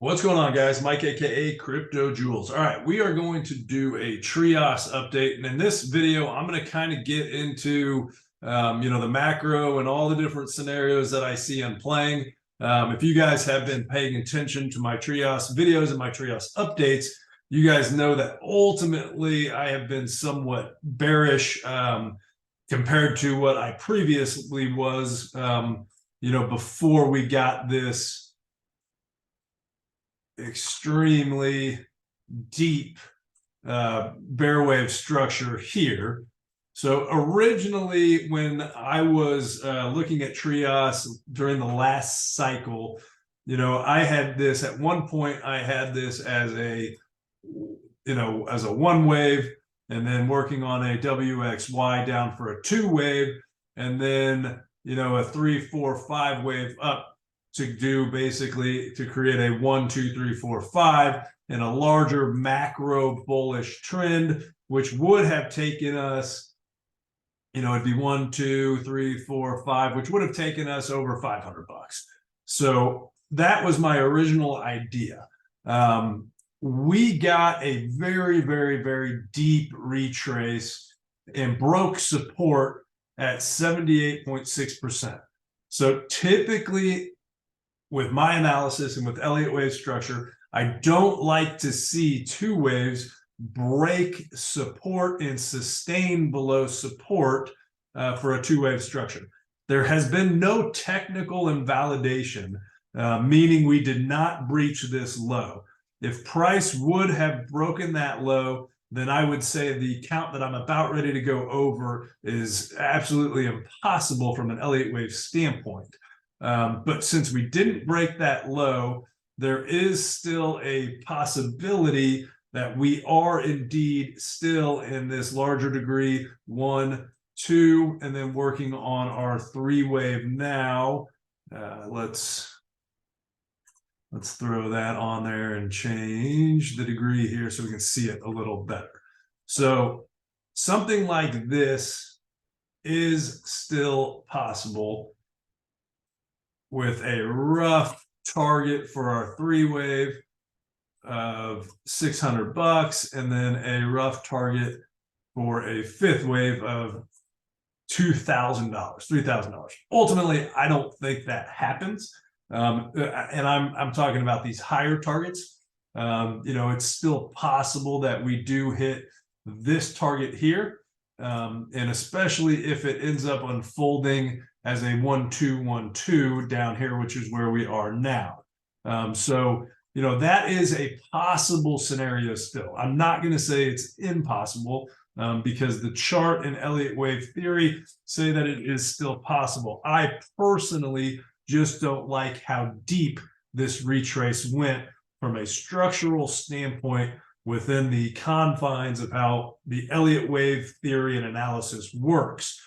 What's going on, guys? Mike, aka Crypto Jewels. All right, we are going to do a TRIAS update, and in this video, I'm going to kind of get into the macro and all the different scenarios that I see on playing. If you guys have been paying attention to my TRIAS videos and my TRIAS updates, you guys know that ultimately I have been somewhat bearish compared to what I previously was. Before we got this extremely deep bear wave structure here. So originally, when I was looking at TRIAS during the last cycle, I had this at one point. I had this as a one wave, and then working on a WXY down for a two wave, and then a 3, 4, 5 wave up to do basically to create a 1, 2, 3, 4, 5 and a larger macro bullish trend, which would have taken us, it'd be 1, 2, 3, 4, 5, which would have taken us over $500. So that was my original idea. We got a very, very, very deep retrace and broke support at 78.6%. So typically, with my analysis and with Elliott wave structure, I don't like to see two waves break support and sustain below support for a two-wave structure. There has been no technical invalidation, meaning we did not breach this low. If price would have broken that low, then I would say the count that I'm about ready to go over is absolutely impossible from an Elliott wave standpoint. But since we didn't break that low, there is still a possibility that we are indeed still in this larger degree, 1, 2, and then working on our 3 wave now. Let's throw that on there and change the degree here so we can see it a little better. So something like this is still possible with a rough target for our 3 wave of $600, and then a rough target for a 5th wave of $2,000, $3,000. Ultimately, I don't think that happens. And I'm talking about these higher targets. It's still possible that we do hit this target here, and especially if it ends up unfolding as a 1, 2, 1, 2 down here, which is where we are now. So that is a possible scenario still. I'm not going to say it's impossible, because the chart and Elliott wave theory say that it is still possible. I personally just don't like how deep this retrace went from a structural standpoint within the confines of how the Elliott wave theory and analysis works.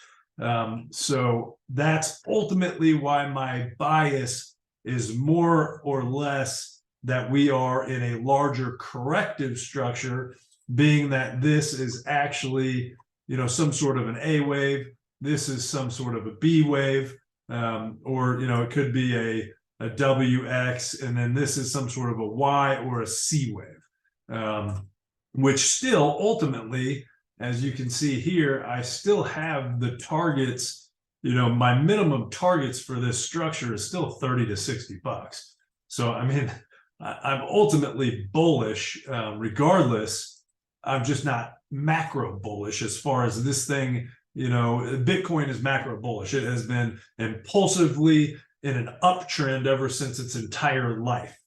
So that's ultimately why my bias is more or less that we are in a larger corrective structure, being that this is actually, some sort of an A wave. This is some sort of a B wave, or, it could be a WX, and then this is some sort of a Y or a C wave, which still ultimately, as you can see here, I still have the targets. My minimum targets for this structure is still 30 to $60. So, I mean, I'm ultimately bullish, regardless. I'm just not macro bullish as far as this thing. Bitcoin is macro bullish. It has been impulsively in an uptrend ever since its entire life.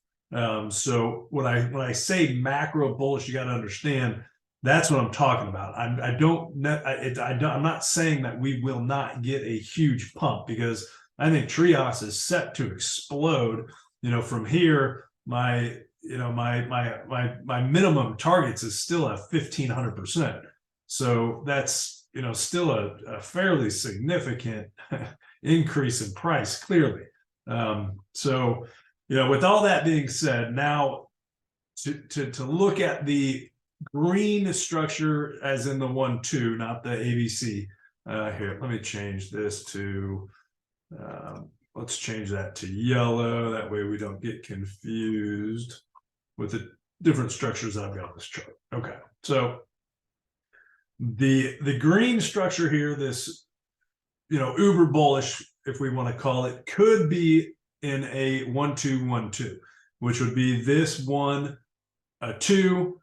So when I say macro bullish, you got to understand that's what I'm talking about. I'm not saying that we will not get a huge pump, because I think TRIAS is set to explode. From here, my minimum targets is still at 1,500%. So that's still a fairly significant increase in price, clearly. So with all that being said, now to look at the green structure as in the 1, 2, not the ABC. Here, let me change this to let's change that to yellow. That way we don't get confused with the different structures that I've got on this chart. Okay, so the green structure here, this, uber bullish, if we want to call it, could be in a 1-2-1-2, which would be this 1, a 2,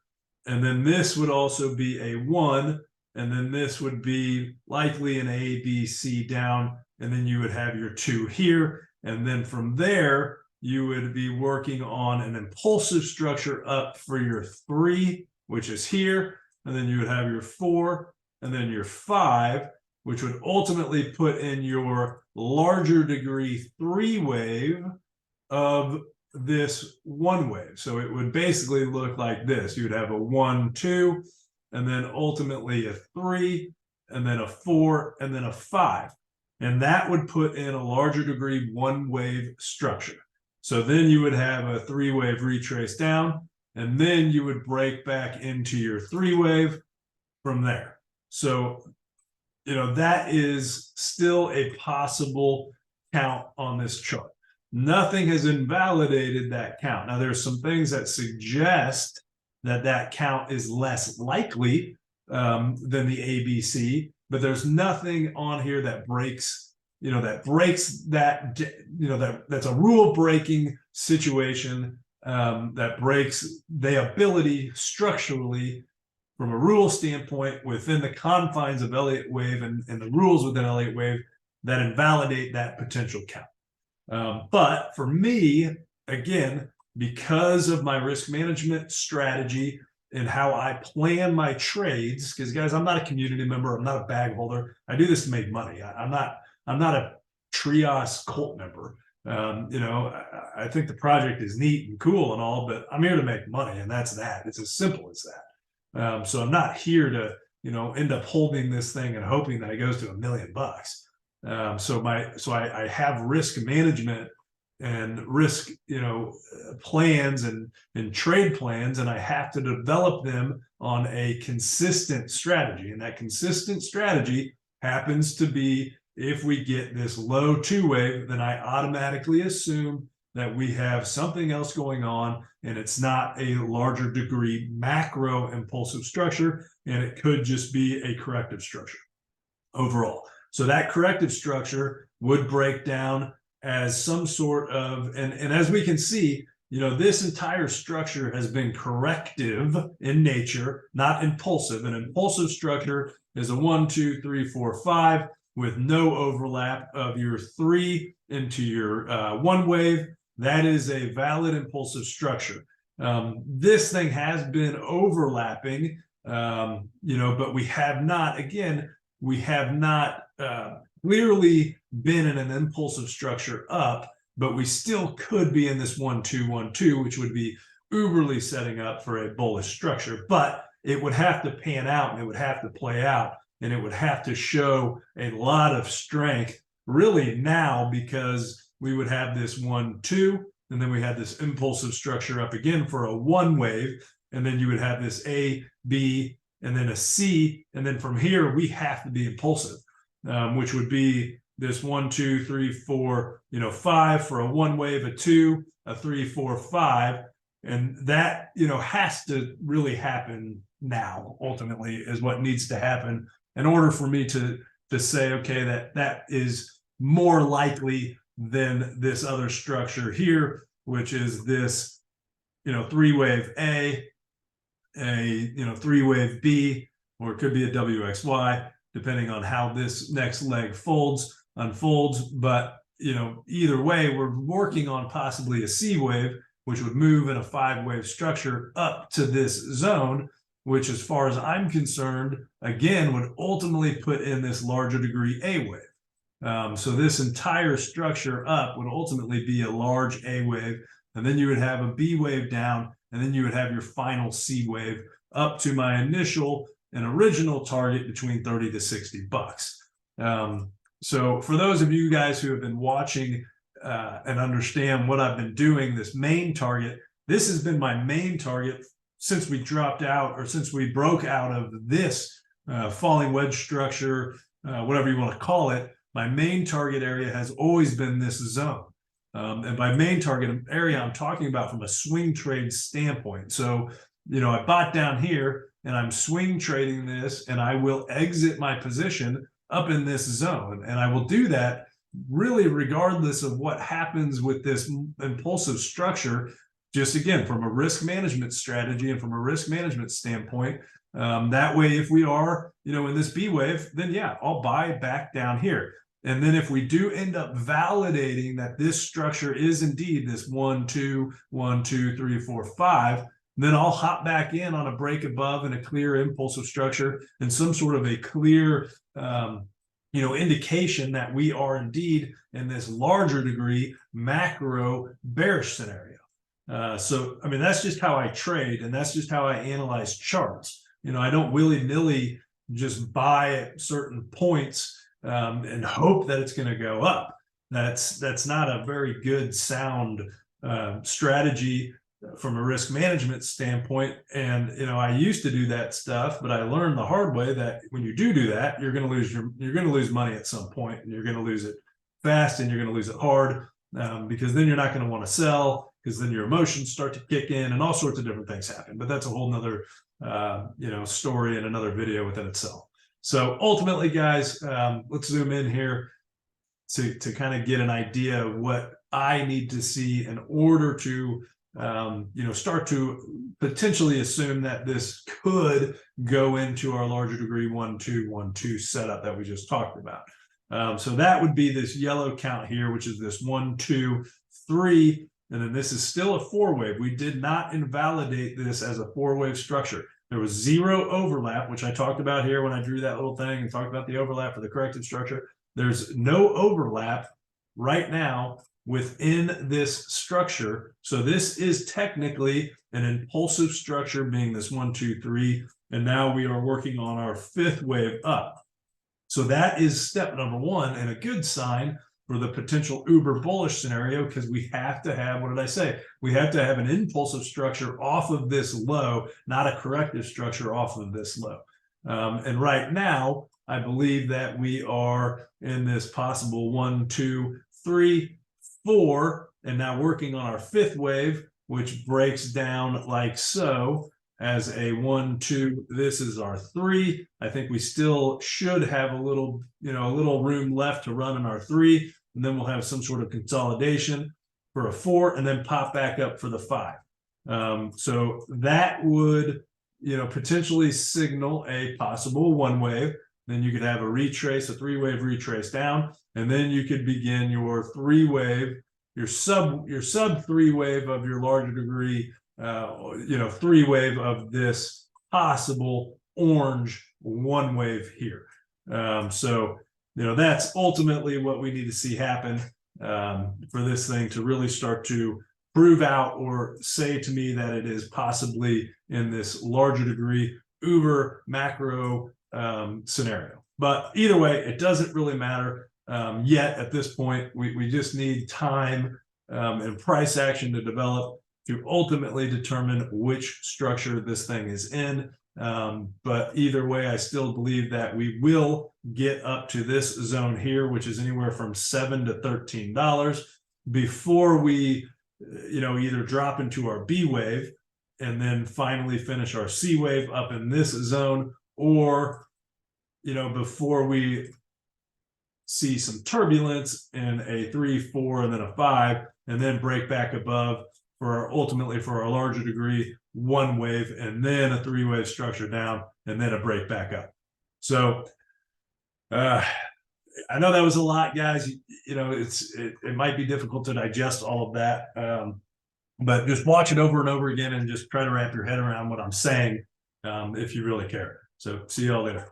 and then this would also be a 1, and then this would be likely an A, B, C down, and then you would have your 2 here, and then from there you would be working on an impulsive structure up for your 3, which is here, and then you would have your 4, and then your 5, which would ultimately put in your larger degree 3 wave of this 1 wave. So it would basically look like this. You would have a 1, 2, and then ultimately a 3, and then a 4, and then a 5. And that would put in a larger degree 1 wave structure. So then you would have a 3 wave retrace down, and then you would break back into your 3 wave from there. So, that is still a possible count on this chart. Nothing has invalidated that count. Now, there's some things that suggest that count is less likely than the ABC, but there's nothing on here that breaks, that's a rule breaking situation that breaks the ability structurally from a rule standpoint within the confines of Elliott wave and the rules within Elliott wave that invalidate that potential count. But for me, again, because of my risk management strategy and how I plan my trades, because guys, I'm not a community member, I'm not a bag holder. I do this to make money. I'm not a TRIAS cult member. I think the project is neat and cool and all, but I'm here to make money, and that's that. It's as simple as that. So I'm not here to, end up holding this thing and hoping that it goes to $1 million. So I have risk management and risk, plans and trade plans, and I have to develop them on a consistent strategy. And that consistent strategy happens to be, if we get this low 2 wave, then I automatically assume that we have something else going on, and it's not a larger degree macro impulsive structure, and it could just be a corrective structure overall. So that corrective structure would break down as some sort of, and as we can see, this entire structure has been corrective in nature, not impulsive. An impulsive structure is a 1, 2, 3, 4, 5 with no overlap of your 3 into your 1 wave. That is a valid impulsive structure. This thing has been overlapping, but we have not, clearly been in an impulsive structure up, but we still could be in this 1-2-1-2, which would be uberly setting up for a bullish structure. But it would have to pan out, and it would have to play out, and it would have to show a lot of strength really now, because we would have this 1-2, and then we had this impulsive structure up again for a 1 wave, and then you would have this A, B, and then a C, and then from here we have to be impulsive, which would be this 1, 2, 3, 4, 5 for a 1 wave, a 2, a 3, 4, 5, and that has to really happen now. Ultimately, is what needs to happen in order for me to say, okay, that is more likely than this other structure here, which is this 3 wave A, a 3 wave B, or it could be a WXY, depending on how this next leg unfolds. But either way, we're working on possibly a C wave, which would move in a 5 wave structure up to this zone, which, as far as I'm concerned, again, would ultimately put in this larger degree A wave. So this entire structure up would ultimately be a large A wave, and then you would have a B wave down, and then you would have your final C wave up to my initial and original target between 30 to 60 bucks. So for those of you guys who have been watching and understand what I've been doing, this main target, this has been my main target since we dropped out, or since we broke out of this falling wedge structure, whatever you want to call it. my main target area has always been this zone. And by main target area, I'm talking about from a swing trade standpoint. So, I bought down here and I'm swing trading this, and I will exit my position up in this zone. And I will do that really regardless of what happens with this impulsive structure. Just again, from a risk management strategy and from a risk management standpoint, that way, if we are, in this B wave, then yeah, I'll buy back down here. And then if we do end up validating that this structure is indeed this 1, 2, 1, 2, 3, 4, 5, then I'll hop back in on a break above and a clear impulsive structure and some sort of a clear, indication that we are indeed in this larger degree macro bearish scenario. So, I mean, that's just how I trade, and that's just how I analyze charts. I don't willy-nilly just buy at certain points and hope that it's going to go up. That's not a very good, sound strategy from a risk management standpoint. And I used to do that stuff, but I learned the hard way that when you do that, you're going to lose money at some point, and you're going to lose it fast, and you're going to lose it hard, because then you're not going to want to sell, because then your emotions start to kick in and all sorts of different things happen. But that's a whole nother story and another video within itself. So ultimately, guys, let's zoom in here to kind of get an idea of what I need to see in order to start to potentially assume that this could go into our larger degree 1, 2, 1, 2 setup that we just talked about. So that would be this yellow count here, which is this 1, 2, 3. And then this is still a 4-wave. We did not invalidate this as a 4-wave structure. There was 0 overlap, which I talked about here when I drew that little thing and talked about the overlap for the corrective structure. There's no overlap right now within this structure. So this is technically an impulsive structure, being this 1, 2, 3. And now we are working on our 5th wave up. So that is step number 1, and a good sign for the potential uber bullish scenario, because we have to have, what did I say? We have to have an impulsive structure off of this low, not a corrective structure off of this low. And right now, I believe that we are in this possible 1, 2, 3, 4, and now working on our 5th wave, which breaks down like so as a 1, 2. This is our 3. I think we still should have a little room left to run in our 3, and then we'll have some sort of consolidation for a 4, and then pop back up for the 5. So that would, potentially signal a possible 1 wave. Then you could have a retrace, a 3-wave retrace down, and then you could begin your 3-wave, your sub 3-wave of your larger degree, 3-wave of this possible orange 1-wave here. So that's ultimately what we need to see happen for this thing to really start to prove out or say to me that it is possibly in this larger degree uber macro scenario. But either way, it doesn't really matter yet at this point. We just need time and price action to develop to ultimately determine which structure this thing is in. But either way, I still believe that we will get up to this zone here, which is anywhere from $7 to $13 before we, either drop into our B wave and then finally finish our C wave up in this zone, or, before we see some turbulence in a 3, 4, and then a 5, and then break back above ultimately for our larger degree 1 wave, and then a 3-wave structure down, and then a break back up. So I know that was a lot, guys. It might be difficult to digest all of that, but just watch it over and over again and just try to wrap your head around what I'm saying if you really care. So see y'all later.